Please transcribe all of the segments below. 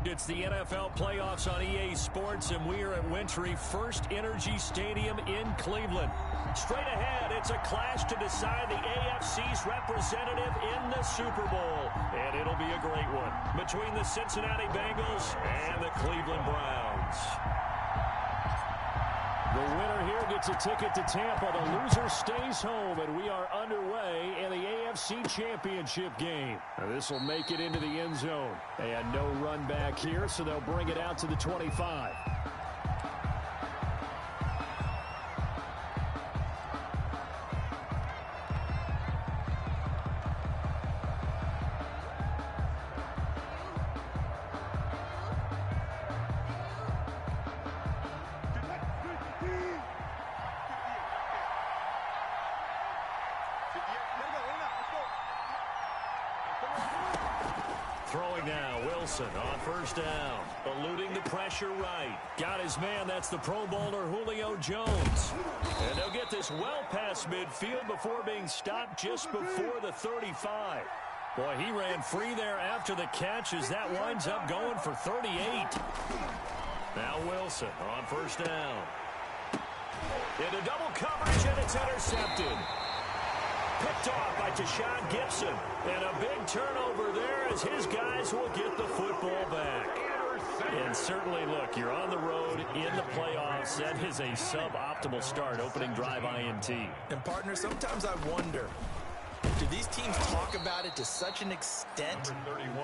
It's the NFL playoffs on EA Sports, and we are at Wintry First Energy Stadium in Cleveland. Straight ahead, it's a clash to decide the AFC's representative in the Super Bowl. And it'll be a great one between the Cincinnati Bengals and the Cleveland Browns. The winner here gets a ticket to Tampa. The loser stays home, and we are underway in the AFC Championship game. This will make it into the end zone. And no run back here, so they'll bring it out to the 25. Throwing now, Wilson on first down. Eluding the pressure right. Got his man, that's the Pro Bowler Julio Jones. And they'll get this well past midfield before being stopped just before the 35. Boy, he ran free there after the catch as that winds up going for 38. Now Wilson on first down. Into double coverage, and it's intercepted. Picked off by Tashawn Gibson. And a big turnover there as his guys will get the football back. And certainly, look, you're on the road in the playoffs. That is a suboptimal start, opening drive INT. And, partner, sometimes I wonder, do these teams talk about it to such an extent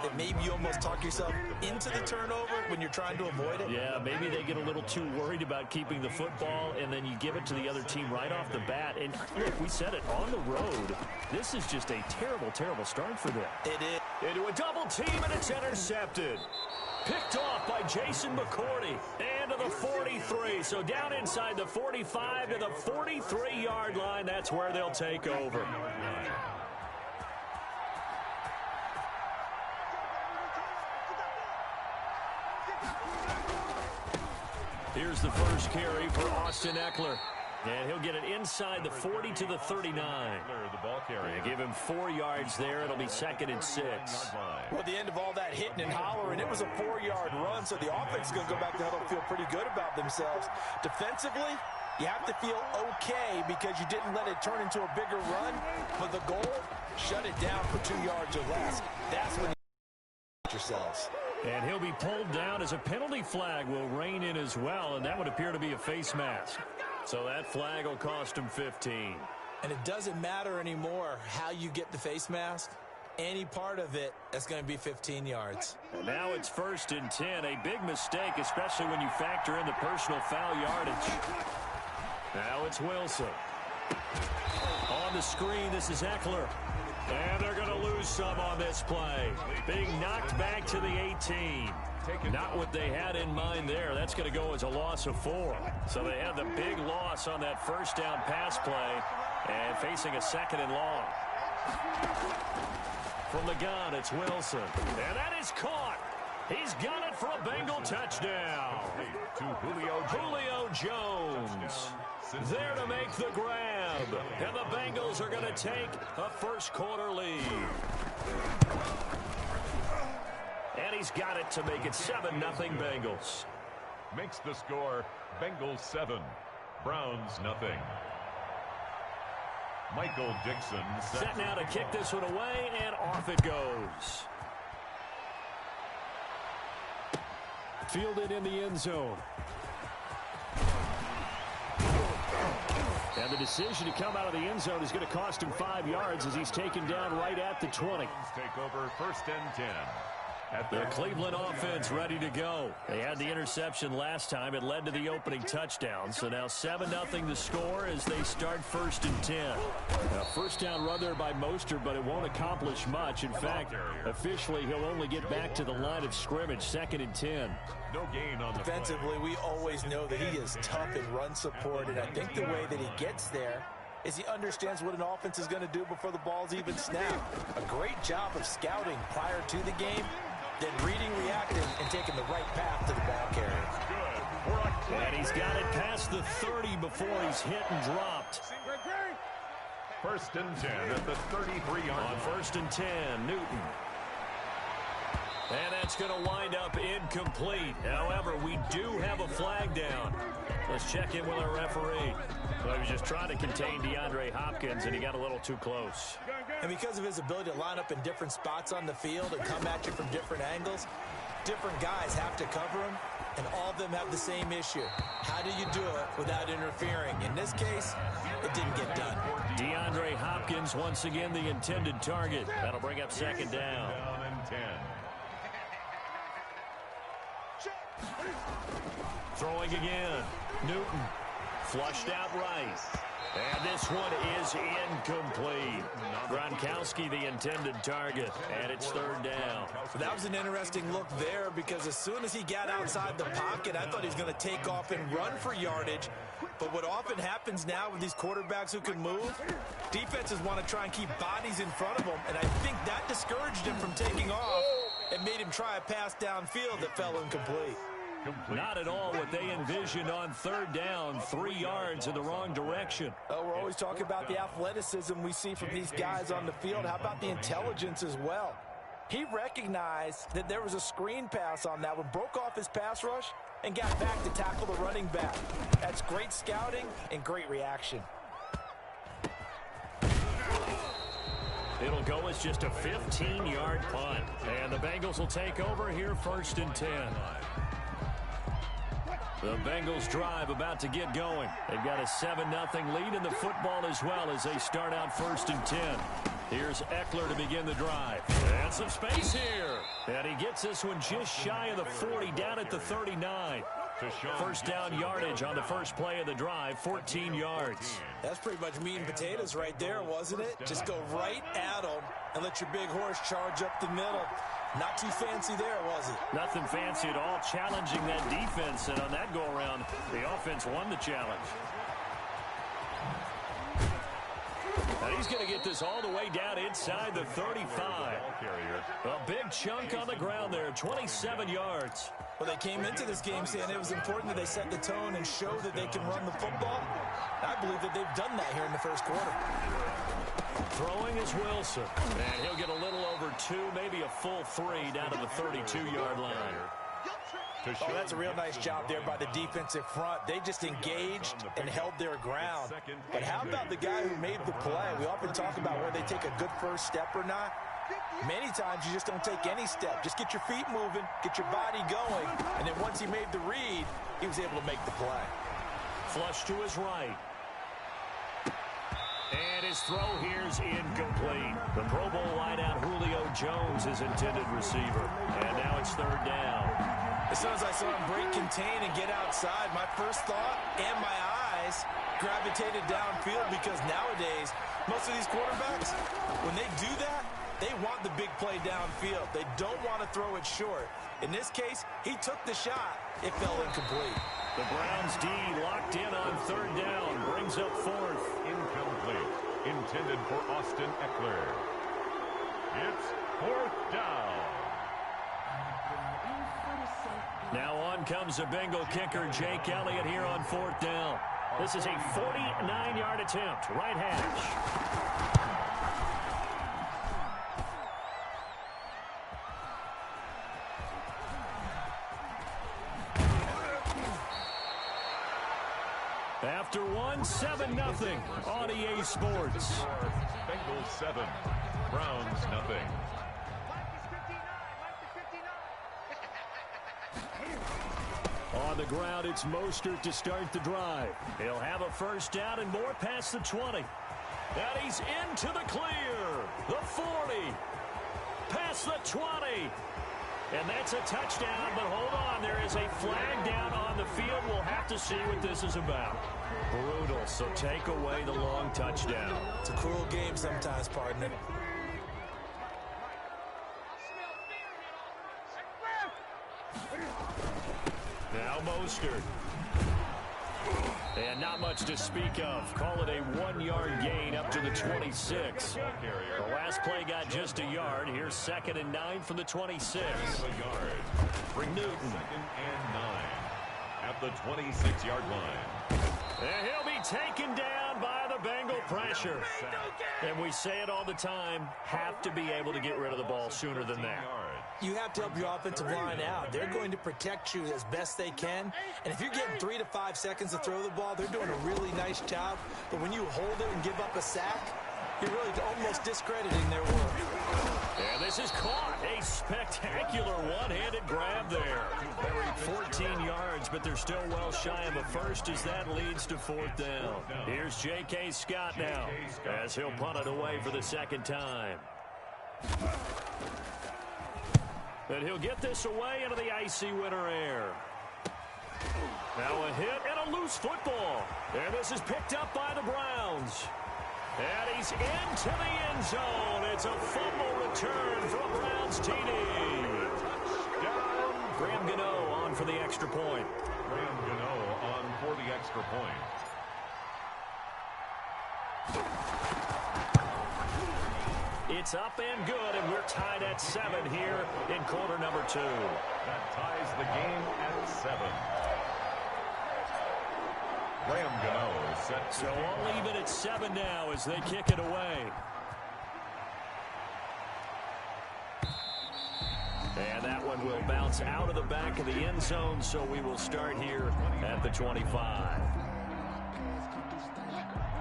that maybe you almost talk yourself into the turnover when you're trying to avoid it? Yeah, maybe they get a little too worried about keeping the football, and then you give it to the other team right off the bat. And look, we said it, on the road, this is just a terrible, terrible start for them. It is. Into a double team, and it's intercepted. Picked off by Jason McCourty. And to the 43. So down inside the 45 to the 43-yard line. That's where they'll take over. Here's the first carry for Austin Eckler. And he'll get it inside the 40 to the 39. The ball carrier. Give him 4 yards there. It'll be 2nd and 6. Well, at the end of all that hitting and hollering, it was a 4-yard run, so the offense is going to go back to huddle and feel pretty good about themselves. Defensively, you have to feel okay because you didn't let it turn into a bigger run. But the goal, shut it down for 2 yards or less. That's when you yourselves. And he'll be pulled down as a penalty flag will rein in as well, and that would appear to be a face mask. So that flag will cost him 15. And it doesn't matter anymore how you get the face mask. Any part of it, that's going to be 15 yards. And now it's 1st and 10. A big mistake, especially when you factor in the personal foul yardage. Now it's Wilson. On the screen, this is Eckler. And they're going to lose some on this play. Being knocked back to the 18. Not what they had in mind there. That's going to go as a loss of 4. So they had the big loss on that first down pass play and facing a 2nd and long. From the gun, it's Wilson. And that is caught. He's got it for a Bengal touchdown. To Julio Jones. There to make the grab. And the Bengals are going to take a first-quarter lead. And he's got it to make it 7-0 Bengals. Makes the score Bengals 7, Browns nothing. Michael Dixon set now to kick this one away, and off it goes. Fielded in the end zone. And the decision to come out of the end zone is going to cost him 5 yards as he's taken down right at the 20. Take over 1st and 10. The Cleveland offense ready to go. They had the interception last time. It led to the opening touchdown. So now 7-0 the score as they start 1st and 10. A first down run there by Mostert, but it won't accomplish much. In fact, officially, he'll only get back to the line of scrimmage, 2nd and 10. No gain on the defensively, we always know that he is tough in run support, and I think the way that he gets there is he understands what an offense is going to do before the ball's even snapped. A great job of scouting prior to the game, then reading, reacting, and taking the right path to the ball carrier. And he's got it past the 30 before he's hit and dropped. 1st and 10 at the 33-yard line. On 1st and 10, Newton. And that's going to wind up incomplete. However, we do have a flag down. Let's check in with our referee. Well, he was just trying to contain DeAndre Hopkins, and he got a little too close. And because of his ability to line up in different spots on the field and come at you from different angles, different guys have to cover him, and all of them have the same issue. How do you do it without interfering? In this case, it didn't get done. DeAndre Hopkins, once again, the intended target. That'll bring up second down. Down and 10. Throwing again. Newton. Flushed out right. And this one is incomplete. Gronkowski, the intended target, and it's third down. That was an interesting look there because as soon as he got outside the pocket, I thought he was going to take off and run for yardage. But what often happens now with these quarterbacks who can move, defenses want to try and keep bodies in front of them, and I think that discouraged him from taking off and made him try a pass downfield that fell incomplete. Not at all what they envisioned on third down, 3 yards in the wrong direction. Oh, we're always talking about the athleticism we see from these guys on the field. How about the intelligence as well? He recognized that there was a screen pass on that one, broke off his pass rush, and got back to tackle the running back. That's great scouting and great reaction. It'll go as just a 15-yard punt. And the Bengals will take over here first and 10. The Bengals drive about to get going. They've got a 7-0 lead in the football as well as they start out first and 10. Here's Eckler to begin the drive. And some space here. And he gets this one just shy of the 40, down at the 39. First down yardage on the first play of the drive, 14 yards. That's pretty much meat and potatoes right there, wasn't it? Just go right at them and let your big horse charge up the middle. Not too fancy there, was it? Nothing fancy at all, challenging that defense, and on that go-around, the offense won the challenge. Now he's going to get this all the way down inside the 35. A big chunk on the ground there, 27 yards. Well, they came into this game saying it was important that they set the tone and show that they can run the football. I believe that they've done that here in the first quarter. Throwing is Wilson, and he'll get a little over 2, maybe a full 3 down to the 32-yard line. Oh, that's a real nice job there by the defensive front. They just engaged and held their ground. But how about the guy who made the play? We often talk about whether they take a good first step or not. Many times you just don't take any step. Just get your feet moving, get your body going, and then once he made the read, he was able to make the play. Flush to his right. And his throw here's incomplete. The Pro Bowl wideout Julio Jones is intended receiver. And now it's third down. As soon as I saw him break contain and get outside, my first thought and my eyes gravitated downfield because nowadays, most of these quarterbacks, when they do that, they want the big play downfield. They don't want to throw it short. In this case, he took the shot. It fell incomplete. The Browns D locked in on third down. Brings up fourth. Incomplete. Intended for Austin Eckler. It's fourth down. Now on comes the Bengal kicker, Jake Elliott, here on fourth down. This is a 49-yard attempt. Right hash. After 7-0 on EA Sports. Bengals 7, Browns nothing. On the ground, it's Mostert to start the drive. He'll have a first down and more past the 20. And he's into the clear. The 40. Past the 20. And that's a touchdown, but hold on. There is a flag down on the field. We'll have to see what this is about. Brutal, so take away the long touchdown. It's a cruel game sometimes, partner. Now Mostert. And not much to speak of. Call it a 1-yard gain up to the 26. The last play got just a yard. Here's 2nd and 9 from the 26. Bring Newton. 2nd and 9 at the 26-yard line. And he'll be taken down by the Bengal pressure. And we say it all the time, have to be able to get rid of the ball sooner than that. You have to help your offensive line out. They're going to protect you as best they can. And if you're getting 3 to 5 seconds to throw the ball, they're doing a really nice job. But when you hold it and give up a sack, you're really almost discrediting their work. And this is caught. A spectacular one-handed grab there. 14 yards, but they're still well shy of a first as that leads to 4th down. Here's J.K. Scott now as he'll punt it away for the second time. And he'll get this away into the icy winter air. Now a hit and a loose football. And this is picked up by the Browns. And he's into the end zone. It's a fumble return for a Browns TD. Graham Gano on for the extra point. Graham Gano on for the extra point. It's up and good, and we're tied at 7 here in quarter number 2. That ties the game at 7. Graham Gano is set. So all even at 7 now as they kick it away. And that one will bounce out of the back of the end zone, so we will start here at the 25.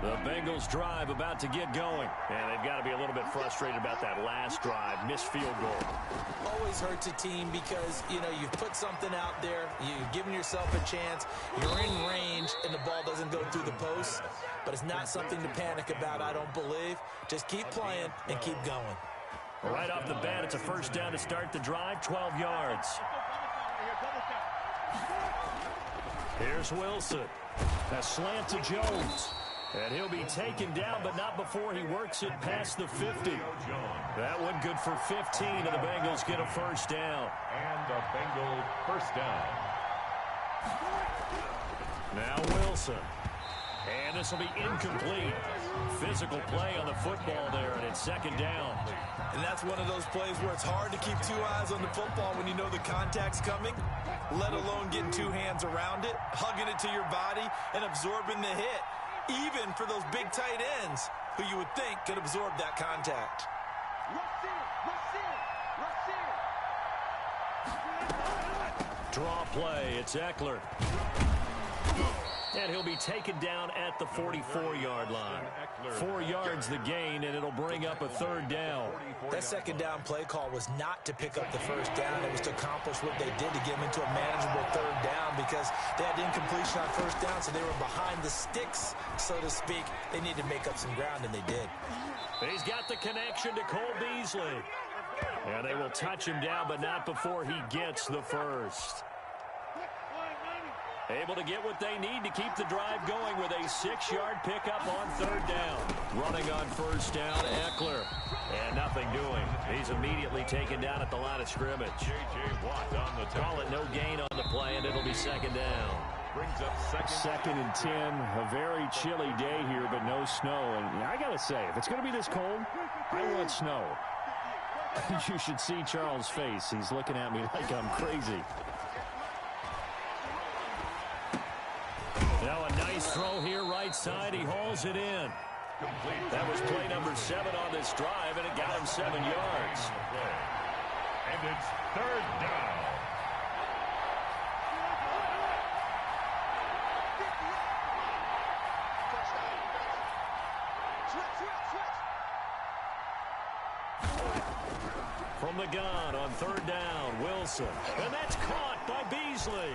The Bengals drive about to get going, and they've got to be a little bit frustrated about that last drive, missed field goal. Always hurts a team because, you know, you've put something out there, you've given yourself a chance, you're in range, and the ball doesn't go through the post. But it's not something to panic about, I don't believe. Just keep playing and keep going. Right off the bat, it's a first down to start the drive, 12 yards. Here's Wilson. A slant to Jones. And he'll be taken down, but not before he works it past the 50. That one good for 15, and the Bengals get a first down. And a Bengal first down. Now Wilson. And this will be incomplete. Physical play on the football there, and it's second down. And that's one of those plays where it's hard to keep 2 eyes on the football when you know the contact's coming, let alone getting 2 hands around it, hugging it to your body, and absorbing the hit. Even for those big tight ends who you would think could absorb that contact. Draw play, it's Eckler. And he'll be taken down at the 44-yard line. 4 yards the gain, and it'll bring up a third down. That second down play call was not to pick up the first down. It was to accomplish what they did to get them into a manageable third down because they had incompletion on first down, so they were behind the sticks, so to speak. They needed to make up some ground, and they did. He's got the connection to Cole Beasley. And they will touch him down, but not before he gets the first. Able to get what they need to keep the drive going with a 6-yard pickup on third down. Running on first down, Eckler. And nothing doing. He's immediately taken down at the line of scrimmage. J.J. Watt on the Call it no gain on the play, and it'll be second down. Brings up second and 10. A very chilly day here, but no snow. And I got to say, if it's going to be this cold, I want snow. You should see Charles' face. He's looking at me like I'm crazy. Now a nice throw here right side. He hauls it in. That was play number 7 on this drive, and it got him 7 yards. And it's third down. From the gun on third down, Wilson. And that's caught by Beasley.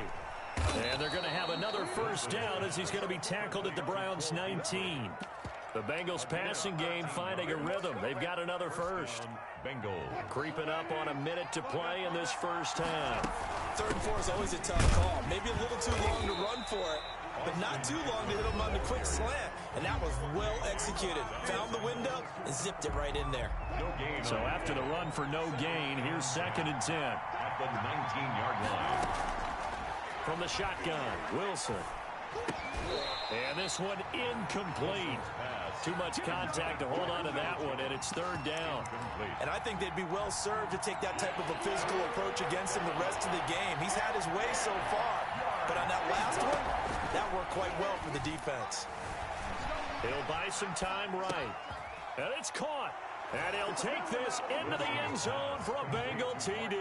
And they're going to have another first down as he's going to be tackled at the Browns' 19. The Bengals passing game finding a rhythm. They've got another first. Bengals creeping up on a minute to play in this first half. 3rd and 4 is always a tough call. Maybe a little too long to run for it, but not too long to hit him on the quick slant. And that was well executed. Found the window and zipped it right in there. No gain. So after the run for no gain, here's 2nd and 10. At the 19-yard line. From the shotgun, Wilson. And this one incomplete. Too much contact to hold on to that one, and it's third down. And I think they'd be well served to take that type of a physical approach against him the rest of the game. He's had his way so far, but on that last one, That worked quite well for the defense. He'll buy some time right. And it's caught. And he'll take this into the end zone for a Bengal TD.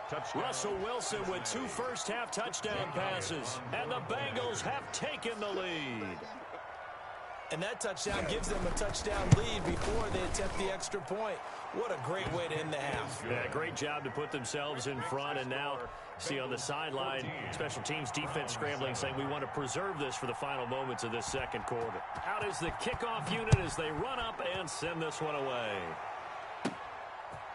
Touchdown. Russell Wilson with 2 first-half touchdown passes. And the Bengals have taken the lead. And that touchdown gives them a touchdown lead before they attempt the extra point. What a great way to end the half. Yeah, great job to put themselves in front. And now, see on the sideline, special teams defense scrambling, saying we want to preserve this for the final moments of this second quarter. Out is the kickoff unit as they run up and send this one away.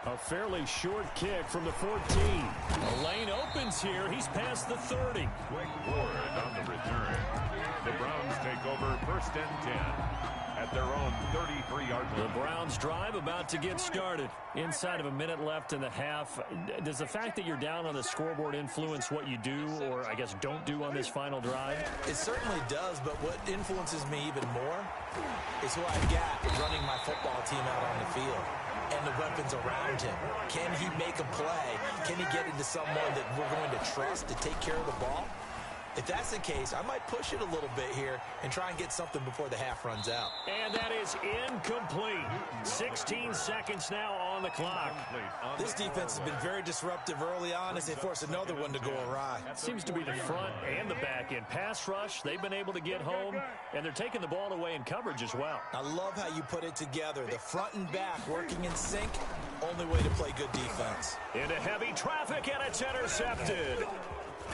A fairly short kick from the 14. The lane opens here. He's past the 30. Quick forward on the return. The Browns take over 1st and 10 at their own 33-yard line. The Browns drive about to get started. Inside of a minute left in the half. Does the fact that you're down on the scoreboard influence what you do, or I guess don't do on this final drive? It certainly does, but what influences me even more is who I've got running my football team out on the field and the weapons around him. Can he make a play? Can he get into someone that we're going to trust to take care of the ball? If that's the case, I might push it a little bit here and try and get something before the half runs out. And that is incomplete. 16 seconds now on the clock. This defense has been very disruptive early on as they force another one to go awry. Seems to be the front and the back end. Pass rush, they've been able to get home, and they're taking the ball away in coverage as well. I love how you put it together. The front and back working in sync. Only way to play good defense. Into heavy traffic, and it's intercepted.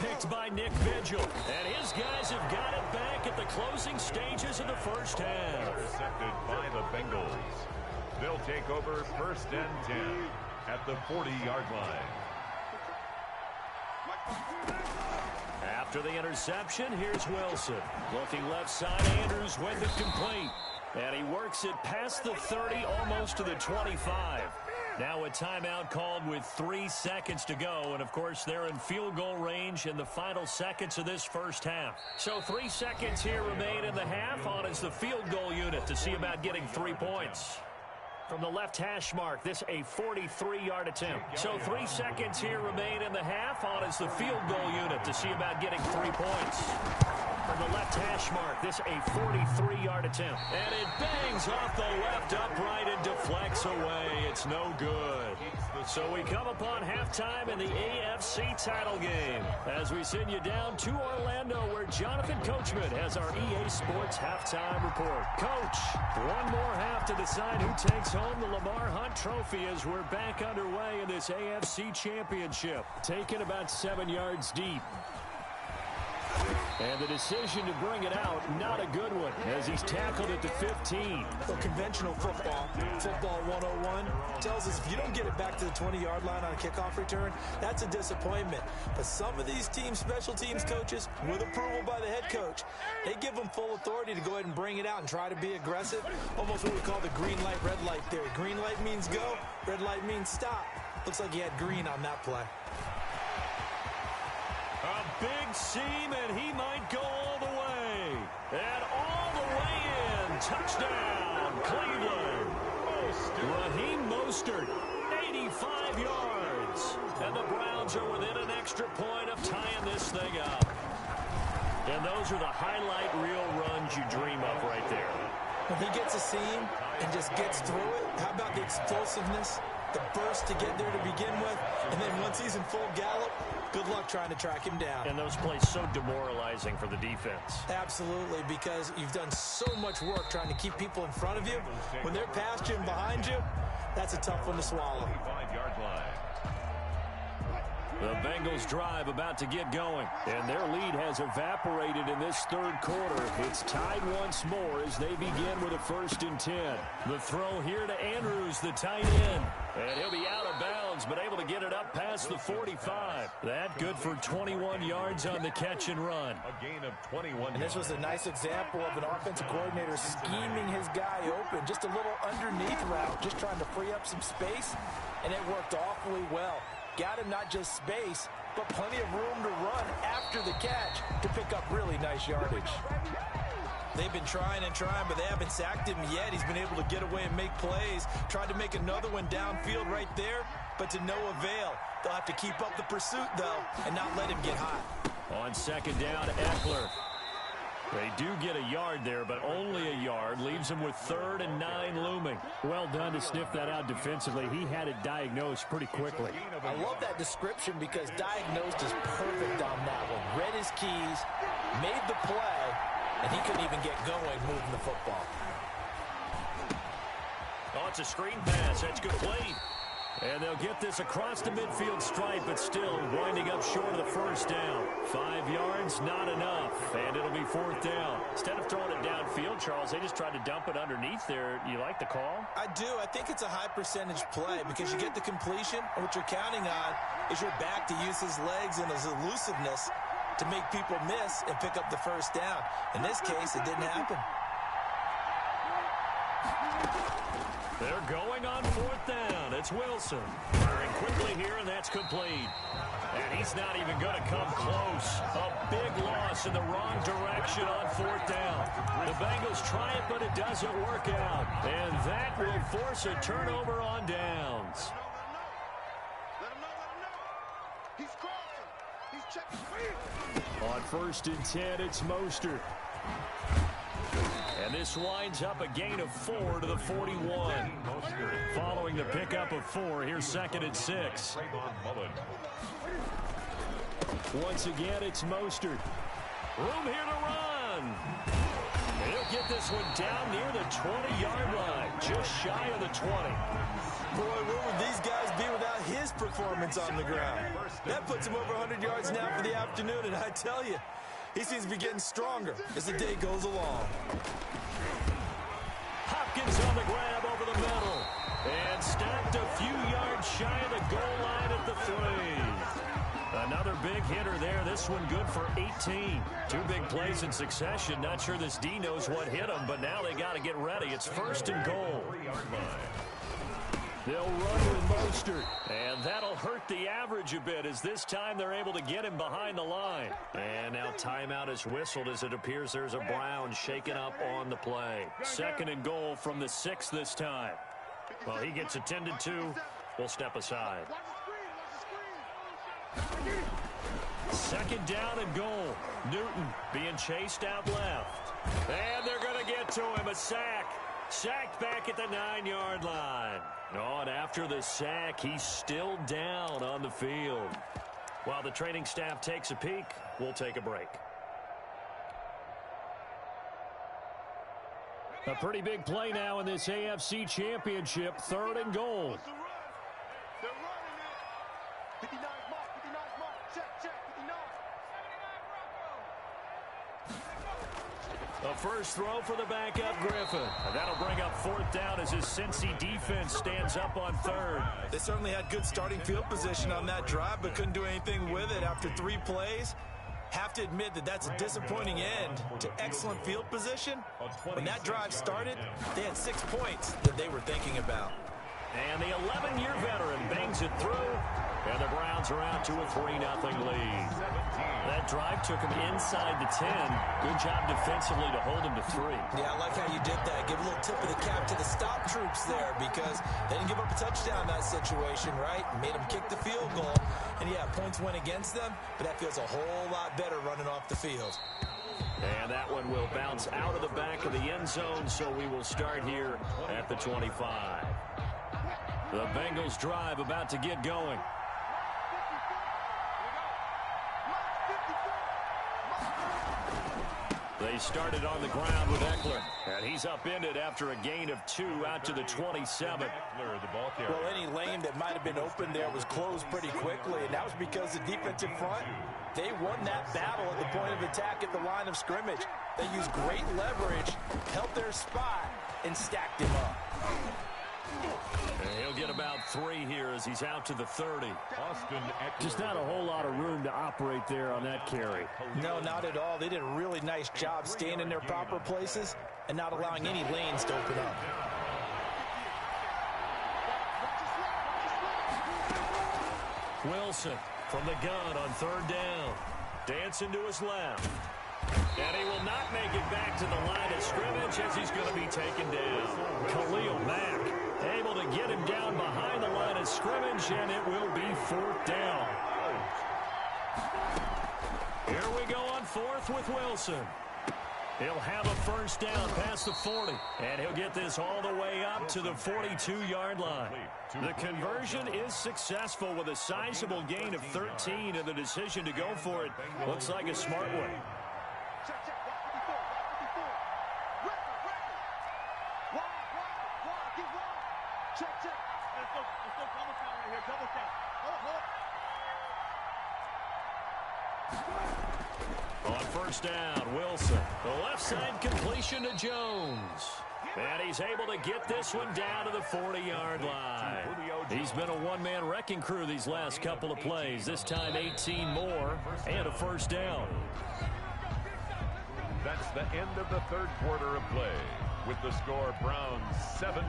Picked by Nick Vigil. And his guys have got it back at the closing stages of the first half. Intercepted by the Bengals. They'll take over 1st and 10 at the 40-yard line. After the interception, here's Wilson. Looking left side, Andrews with it complete. And he works it past the 30, almost to the 25. Now a timeout called with 3 seconds to go. And, of course, they're in field goal range in the final seconds of this first half. So 3 seconds here remain in the half. On is the field goal unit to see about getting 3 points. From the left hash mark, this a 43-yard attempt. So 3 seconds here remain in the half. On is the field goal unit to see about getting 3 points. From the left hash mark, this a 43-yard attempt. And it bangs off the left upright and deflects away. It's no good. So we come upon halftime in the AFC title game as we send you down to Orlando where Jonathan Coachman has our EA Sports halftime report. Coach, one more half to decide who takes home the Lamar Hunt Trophy as we're back underway in this AFC Championship. Taken about 7 yards deep. And the decision to bring it out, not a good one, as he's tackled at the 15. Well, conventional football 101, tells us if you don't get it back to the 20-yard line on a kickoff return, that's a disappointment. But some of these special teams coaches, with approval by the head coach, they give them full authority to go ahead and bring it out and try to be aggressive. Almost what we call the green light, red light theory. Green light means go, red light means stop. Looks like he had green on that play. A big seam, and he might go all the way. And all the way in. Touchdown, Cleveland. Raheem Mostert, 85 yards. And the Browns are within an extra point of tying this thing up. And those are the highlight reel runs you dream of right there. When he gets a seam and just gets through it, how about the explosiveness, the burst to get there to begin with, and then once he's in full gallop, good luck trying to track him down. And those plays so demoralizing for the defense. Absolutely, because you've done so much work trying to keep people in front of you. When they're past you and behind you, that's a tough one to swallow. 5-yard line. The Bengals drive about to get going. And their lead has evaporated in this third quarter. It's tied once more as they begin with a 1st and 10. The throw here to Andrews, the tight end. And he'll be out of bounds, but able to get it up past the 45. That good for 21 yards on the catch and run. A gain of 21. And this was a nice example of an offensive coordinator scheming his guy open. Just a little underneath route, just trying to free up some space. And it worked awfully well. Got him not just space, but plenty of room to run after the catch to pick up really nice yardage. They've been trying and trying, but they haven't sacked him yet. He's been able to get away and make plays. Tried to make another one downfield right there, but to no avail. They'll have to keep up the pursuit, though, and not let him get hot. On second down, Eckler. They do get a yard there, but only a yard. Leaves them with 3rd and 9 looming. Well done to sniff that out defensively. He had it diagnosed pretty quickly. I love that description because diagnosed is perfect on that one. Read his keys, made the play, and he couldn't even get going moving the football. Oh, it's a screen pass. That's complete. And they'll get this across the midfield stripe, but still winding up short of the first down. 5 yards, not enough, and it'll be 4th down. Instead of throwing it downfield, Charles, they just tried to dump it underneath there. You like the call? I do. I think it's a high percentage play because you get the completion, and what you're counting on is your back to use his legs and his elusiveness to make people miss and pick up the first down. In this case, it didn't happen. They're going on 4th down. It's Wilson. Firing quickly here, and that's complete. And he's not even going to come close. A big loss in the wrong direction on 4th down. The Bengals try it, but it doesn't work out. And that will force a turnover on downs. He's crossing. He's checking. On 1st and 10, it's Mostert. And this winds up a gain of 4 to the 41. Following the pickup of 4, here's 2nd and 6. Once again, it's Mostert. Room here to run. And he'll get this one down near the 20-yard line, just shy of the 20. Boy, where would these guys be without his performance on the ground? That puts him over 100 yards now for the afternoon, and I tell you, he seems to be getting stronger as the day goes along. Hopkins on the grab over the middle. And stopped a few yards shy of the goal line at the 3. Another big hitter there. This one good for 18. 2 big plays in succession. Not sure this D knows what hit him, but now they got to get ready. It's 1st and goal. They'll run with Mostert. And that'll hurt the average a bit as this time they're able to get him behind the line. And now timeout is whistled as it appears there's a Brown shaken up on the play. 2nd and goal from the 6 this time. Well, he gets attended to. We'll step aside. 2nd down and goal. Newton being chased out left. And they're going to get to him. A sack. Sacked back at the 9-yard line. Oh, and after the sack, he's still down on the field. While the training staff takes a peek, we'll take a break. A pretty big play now in this AFC Championship. 3rd and goal. They're running it. 59 mark. 59 mark. Check. 59. A first throw for the backup Griffin. And that'll bring up 4th down as his Cincy defense stands up on 3rd. They certainly had good starting field position on that drive, but couldn't do anything with it after 3 plays. Have to admit that that's a disappointing end to excellent field position. When that drive started, they had 6 points that they were thinking about. And the 11-year veteran bangs it through. And the Browns are out to a 3-0 lead. That drive took him inside the 10. Good job defensively to hold him to 3. Yeah, I like how you did that. Give a little tip of the cap to the stop troops there because they didn't give up a touchdown in that situation, right? Made them kick the field goal. And, yeah, points went against them, but that feels a whole lot better running off the field. And that one will bounce out of the back of the end zone, so we will start here at the 25. The Bengals drive about to get going. They started on the ground with Eckler, and he's upended after a gain of 2 out to the 27. Well, any lane that might have been open there was closed pretty quickly, and that was because the defensive front, they won that battle at the point of attack at the line of scrimmage. They used great leverage, held their spot, and stacked him up. And he'll get about 3 here as he's out to the 30. Just not a whole lot of room to operate there on that carry. No, not at all. They did a really nice job staying in their proper places and not allowing any lanes to open up. Wilson from the gun on 3rd down. Dancing to his left. And he will not make it back to the line of scrimmage as he's going to be taken down. Khalil Mack able to get him down behind the line of scrimmage, and it will be 4th down. Here we go on 4th with Wilson. He'll have a first down past the 40, and he'll get this all the way up to the 42-yard line. The conversion is successful with a sizable gain of 13, and the decision to go for it looks like a smart one. Check, check. Record. Wide. Get wide. Check. Let's go double count right here. Double count. On first down, Wilson. The left side completion to Jones. And he's able to get this one down to the 40-yard line. He's been a one-man wrecking crew these last couple of plays. This time 18 more and a first down. That's the end of the third quarter of play. With the score, Browns 17,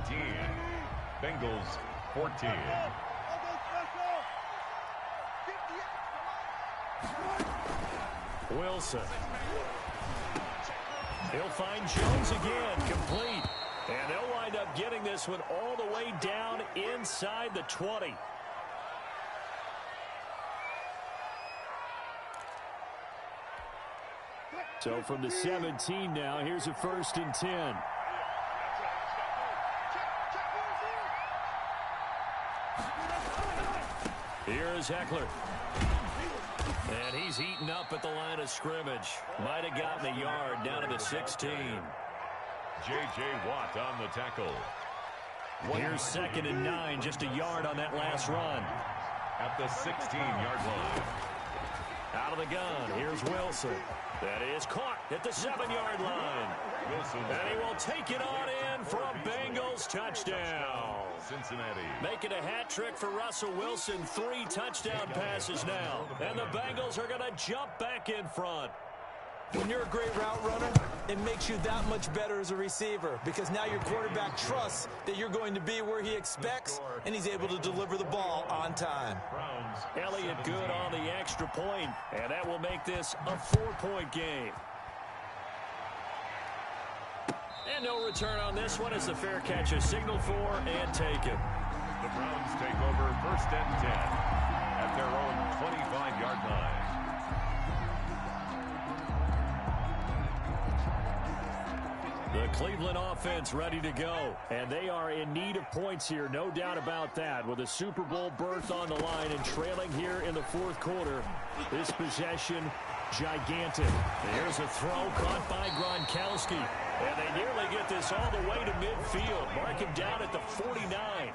Bengals 14. Wilson. He'll find Jones again, complete. And they'll wind up getting this one all the way down inside the 20. So from the 17 now, here's a 1st and 10. Here's Eckler. And he's eaten up at the line of scrimmage. Might have gotten a yard down to the 16. J.J. Watt on the tackle. Here's 2nd and 9, just a yard on that last run. At the 16-yard line. Out of the gun, here's Wilson. That is caught at the 7-yard line. Wilson. And he will take it on in for a Bengals touchdown. Cincinnati. Making a hat trick for Russell Wilson. 3 touchdown passes now. And the Bengals are going to jump back in front. When you're a great route runner, it makes you that much better as a receiver because now your quarterback trusts that you're going to be where he expects, and he's able to deliver the ball on time. Elliott good on the extra point, and that will make this a 4-point game. And no return on this one as the fair catch is signaled for and taken. The Browns take over 1st and 10 at their own 25-yard line. The Cleveland offense ready to go. And they are in need of points here, no doubt about that. With a Super Bowl berth on the line and trailing here in the 4th quarter. This possession, gigantic. Here's a throw caught by Gronkowski. And they nearly get this all the way to midfield. Mark him down at the 49.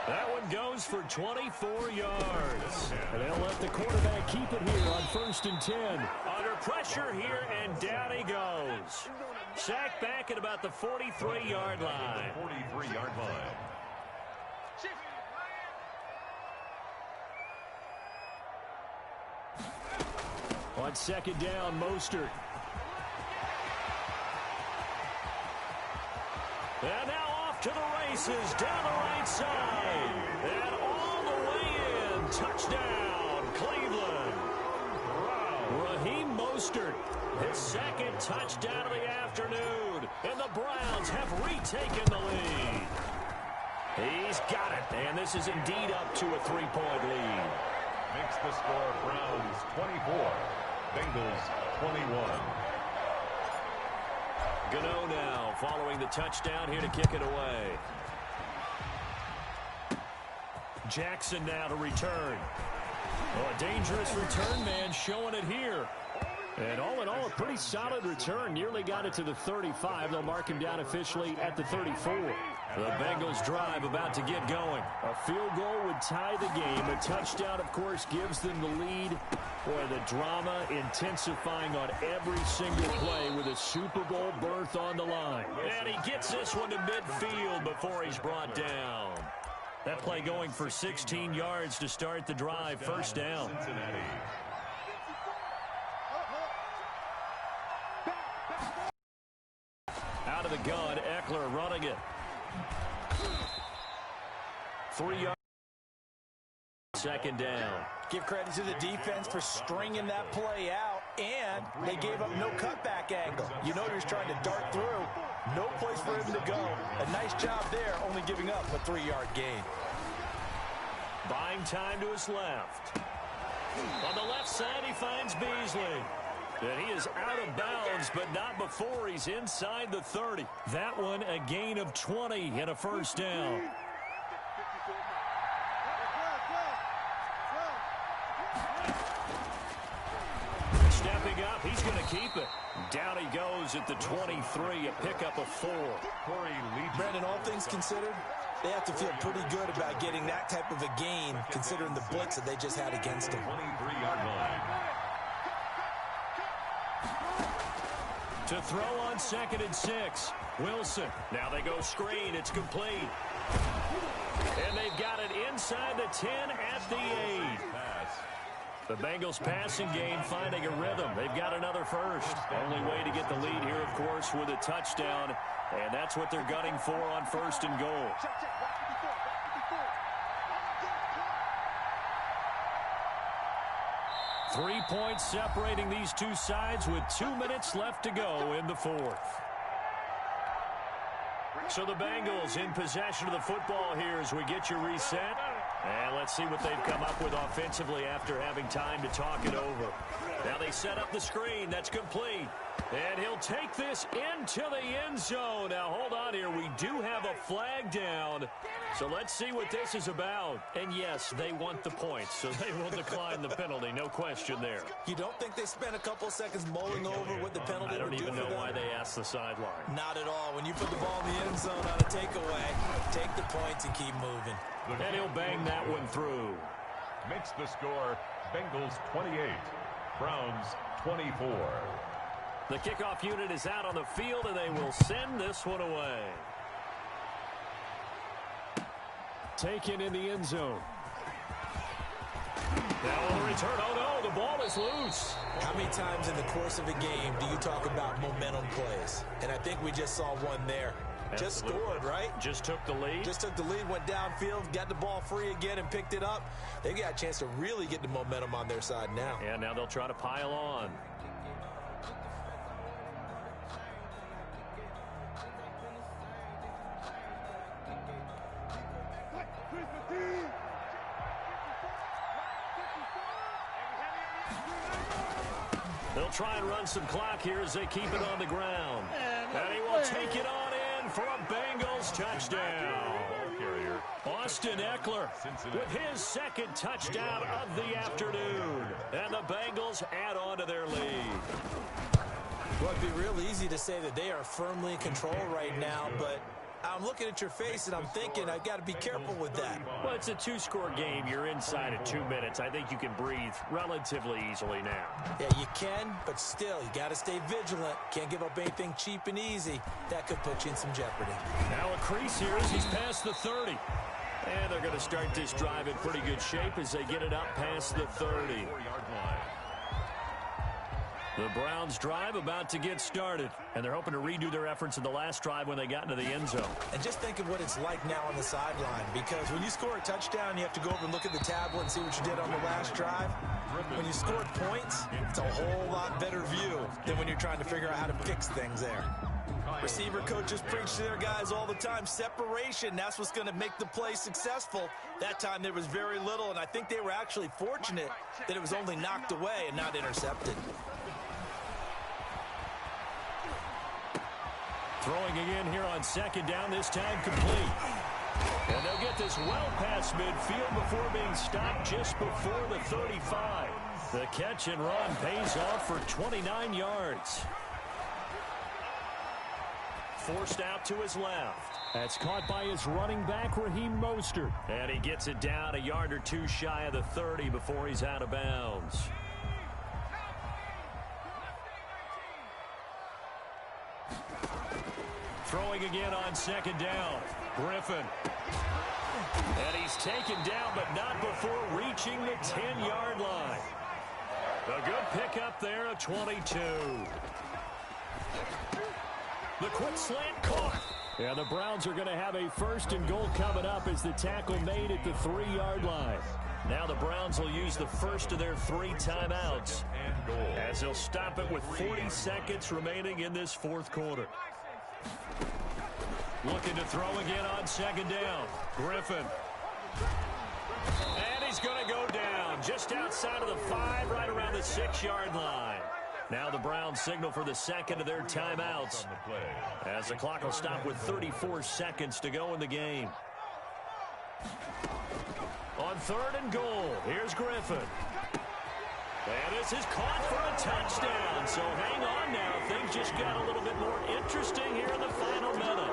That one goes for 24 yards. And they'll let the quarterback keep it here on 1st and 10. Under pressure here, and down he goes. Sacked back at about the 43-yard line. 43-yard line. On 2nd down, Mostert. And now off to the races, down the right side. And all the way in. Touchdown, Cleveland. Raheem Mostert, his 2nd touchdown of the afternoon. And the Browns have retaken the lead. He's got it. And this is indeed up to a 3-point lead. Makes the score Browns 24, Bengals 21. Gano now following the touchdown here to kick it away. Jackson now to return. Oh, a dangerous return man showing it here. And all in all, a pretty solid return. Nearly got it to the 35. They'll mark him down officially at the 34. The Bengals drive about to get going. A field goal would tie the game. A touchdown, of course, gives them the lead. Boy, the drama intensifying on every single play with a Super Bowl berth on the line. And he gets this one to midfield before he's brought down. That play going for 16 yards to start the drive. First down. Cincinnati. Out of the gun, Eckler running it. 3 yards. 2nd down. Give credit to the defense for stringing that play out. And they gave up no cutback angle. You know he's trying to dart through. No place for him to go. A nice job there, only giving up a 3-yard gain. Buying time to his left. On the left side, he finds Beasley. And he is out of bounds, but not before he's inside the 30. That one a gain of 20 and a first down. Stepping up, he's going to keep it. Down he goes at the 23, a pickup of 4. Brandon, all things considered, they have to feel pretty good about getting that type of a gain, considering the blitz that they just had against them. 23-yard line. To throw on 2nd and 6. Wilson. Now they go screen. It's complete. And they've got it inside the 10 at the 8. The Bengals passing game finding a rhythm. They've got another first. Only way to get the lead here, of course, with a touchdown. And that's what they're gunning for on 1st and goal. 3 points separating these two sides with 2 minutes left to go in the 4th. So the Bengals in possession of the football here as we get you reset. And let's see what they've come up with offensively after having time to talk it over. Now they set up the screen. That's complete. And he'll take this into the end zone. Now, hold on here. We do have a flag down. So let's see what this is about. And, yes, they want the points, so they will decline the penalty. No question there. You don't think they spent a couple seconds mulling over what the penalty would do for them? I don't even know why they asked the sideline. Not at all. When you put the ball in the end zone on a takeaway, take the points and keep moving. And he'll bang that one through. Makes the score Bengals 28, Browns 24. The kickoff unit is out on the field, and they will send this one away. Taken in the end zone. Now on the return. Oh, no, the ball is loose. How many times in the course of a game do you talk about momentum plays? And I think we just saw one there. Absolutely. Just scored, right? Just took the lead. Just took the lead, went downfield, got the ball free again, and picked it up. They got a chance to really get the momentum on their side now. And now they'll try to pile on. They'll try and run some clock here as they keep it on the ground. And he will take it on in for a Bengals touchdown. Austin Eckler with his second touchdown of the afternoon. And the Bengals add on to their lead. Well, it'd be real easy to say that they are firmly in control right now, but I'm looking at your face and I'm thinking I've got to be careful with that. Well, it's a 2-score game. You're inside of 2 minutes. I think you can breathe relatively easily now. Yeah, you can, but still, you got to stay vigilant. Can't give up anything cheap and easy. That could put you in some jeopardy. Now a crease here as he's past the 30. And they're going to start this drive in pretty good shape as they get it up past the 30. The Browns drive about to get started, and they're hoping to redo their efforts in the last drive when they got into the end zone. And just think of what it's like now on the sideline, because when you score a touchdown, you have to go over and look at the tablet and see what you did on the last drive. When you scored points, it's a whole lot better view than when you're trying to figure out how to fix things there. Receiver coaches preach to their guys all the time. Separation, that's what's going to make the play successful. That time there was very little, and I think they were actually fortunate that it was only knocked away and not intercepted. Throwing again here on second down, this time complete. And they'll get this well past midfield before being stopped just before the 35. The catch and run pays off for 29 yards. Forced out to his left. That's caught by his running back, Raheem Mostert. And he gets it down a yard or two shy of the 30 before he's out of bounds. Throwing again on second down. Griffin. And he's taken down, but not before reaching the 10-yard line. A good pickup there of 22. The quick slant caught. Yeah, the Browns are going to have a 1st and goal coming up as the tackle made at the 3-yard line. Now the Browns will use the first of their 3 timeouts as they'll stop it with 40 seconds remaining in this 4th quarter. Looking to throw again on 2nd down. Griffin. And he's going to go down just outside of the 5, right around the 6-yard line. Now the Browns signal for the 2nd of their timeouts as the clock will stop with 34 seconds to go in the game. On 3rd and goal, here's Griffin. And this is caught for a touchdown. So hang on now. Things just got a little bit more interesting here in the final minute.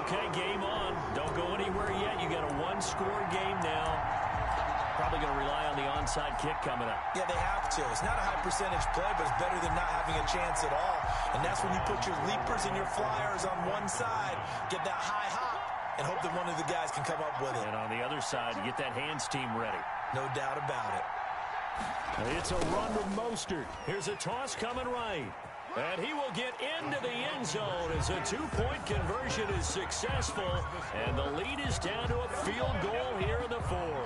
Okay, game on. Don't go anywhere yet. You got a 1-score game now. Probably going to rely on the onside kick coming up. Yeah, they have to. It's not a high percentage play, but it's better than not having a chance at all. And that's when you put your leapers and your flyers on one side, get that high hop, and hope that one of the guys can come up with it. And on the other side, you get that hands team ready. No doubt about it. It's a run with Mostert. Here's a toss coming right. And he will get into the end zone as a 2-point conversion is successful. And the lead is down to a field goal here in the 4th.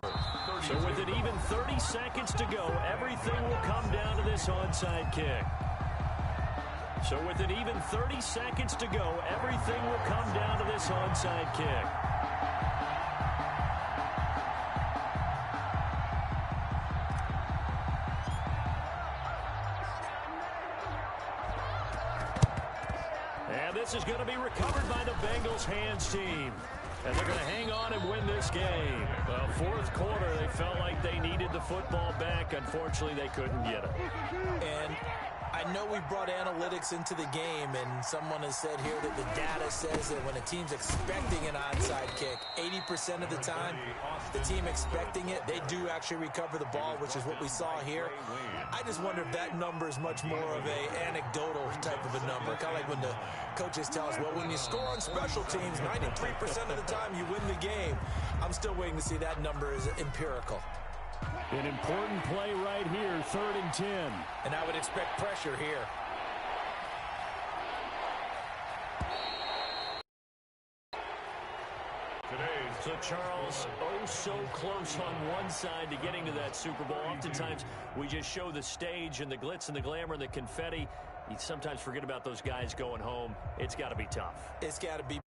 So with an even 30 seconds to go, everything will come down to this onside kick. So with an even 30 seconds to go, everything will come down to this onside kick. And this is going to be recovered by the Bengals hands team. And they're going to hang on and win this game. Well, 4th quarter, they felt like they needed the football back. Unfortunately, they couldn't get it. And I know we brought analytics into the game, and someone has said here that the data says that when a team's expecting an onside kick, 80% of the time, the team expecting it, they do actually recover the ball, which is what we saw here. I just wonder if that number is much more of a anecdotal type of a number. Kind of like when the coaches tell us, well, when you score on special teams, 93% of the time you win the game. I'm still waiting to see that number is empirical. An important play right here, 3rd and 10. And I would expect pressure here. So Charles, oh so close on one side to getting to that Super Bowl. Oftentimes we just show the stage and the glitz and the glamour and the confetti. You sometimes forget about those guys going home. It's got to be tough. It's got to be.